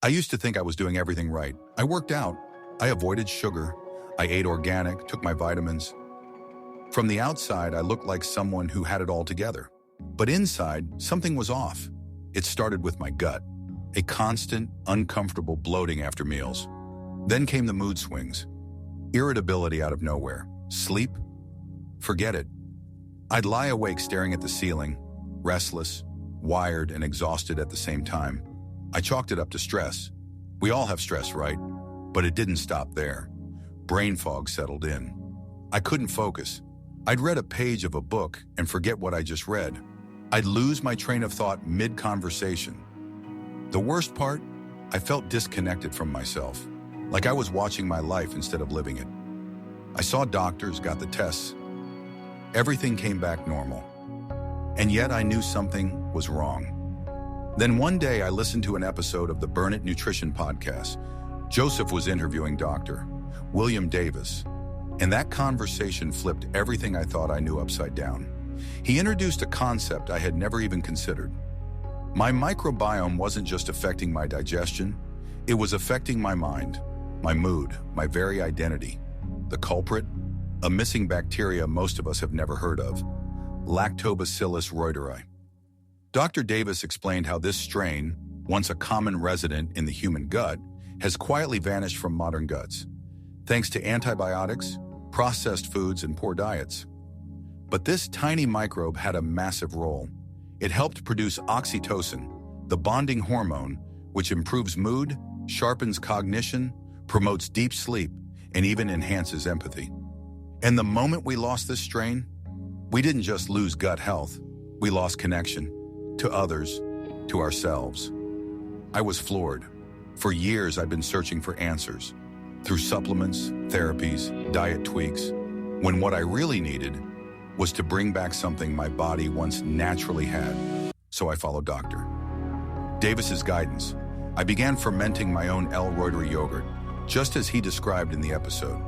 I used to think I was doing everything right. I worked out. I avoided sugar. I ate organic, took my vitamins. From the outside, I looked like someone who had it all together. But inside, something was off. It started with my gut, a constant, uncomfortable bloating after meals. Then came the mood swings. Irritability out of nowhere. Sleep? Forget it. I'd lie awake staring at the ceiling, restless, wired, and exhausted at the same time. I chalked it up to stress. We all have stress, right? But it didn't stop there. Brain fog settled in. I couldn't focus. I'd read a page of a book and forget what I just read. I'd lose my train of thought mid-conversation. The worst part? I felt disconnected from myself, like I was watching my life instead of living it. I saw doctors, got the tests. Everything came back normal. And yet I knew something was wrong. Then one day I listened to an episode of the Burn It Nutrition podcast. Joseph was interviewing Dr. William Davis, and that conversation flipped everything I thought I knew upside down. He introduced a concept I had never even considered. My microbiome wasn't just affecting my digestion, it was affecting my mind, my mood, my very identity. The culprit? A missing bacteria most of us have never heard of, Lactobacillus reuteri. Dr. Davis explained how this strain, once a common resident in the human gut, has quietly vanished from modern guts, thanks to antibiotics, processed foods, and poor diets. But this tiny microbe had a massive role. It helped produce oxytocin, the bonding hormone, which improves mood, sharpens cognition, promotes deep sleep, and even enhances empathy. And the moment we lost this strain, we didn't just lose gut health, we lost connection to others, to ourselves. I was floored. For years, I'd been searching for answers through supplements, therapies, diet tweaks, when what I really needed was to bring back something my body once naturally had. So I followed Dr. Davis's guidance. I began fermenting my own L. reuteri yogurt, just as he described in the episode.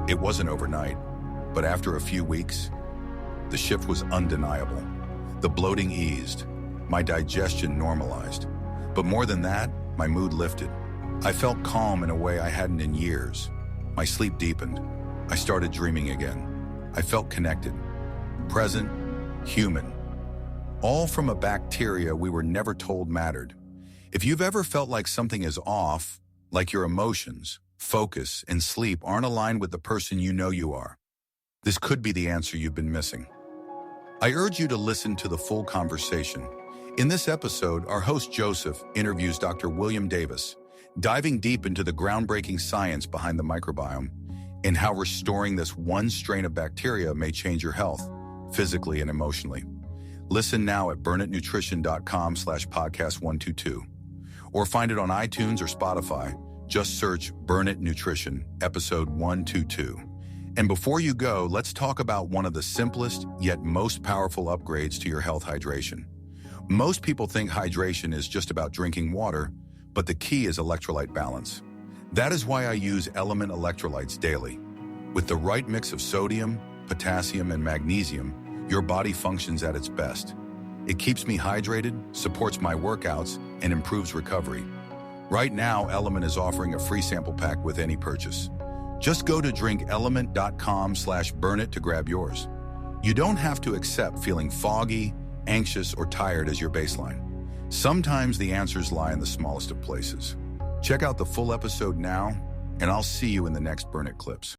It wasn't overnight, but after a few weeks, the shift was undeniable. The bloating eased, my digestion normalized. But more than that, my mood lifted. I felt calm in a way I hadn't in years. My sleep deepened. I started dreaming again. I felt connected, present, human. All from a bacteria we were never told mattered. If you've ever felt like something is off, like your emotions, focus, and sleep aren't aligned with the person you know you are, this could be the answer you've been missing. I urge you to listen to the full conversation. In this episode, our host Joseph interviews Dr. William Davis, diving deep into the groundbreaking science behind the microbiome and how restoring this one strain of bacteria may change your health, physically and emotionally. Listen now at burnitnutrition.com/podcast122 or find it on iTunes or Spotify. Just search Burn It Nutrition, episode 122. And before you go, let's talk about one of the simplest yet most powerful upgrades to your health: hydration. Most people think hydration is just about drinking water, but the key is electrolyte balance. That is why I use Element electrolytes daily. With the right mix of sodium, potassium, and magnesium, your body functions at its best. It keeps me hydrated, supports my workouts, and improves recovery. Right now, Element is offering a free sample pack with any purchase. Just go to drinkelement.com/burnit to grab yours. You don't have to accept feeling foggy, anxious, or tired as your baseline. Sometimes the answers lie in the smallest of places. Check out the full episode now, and I'll see you in the next Burn It clips.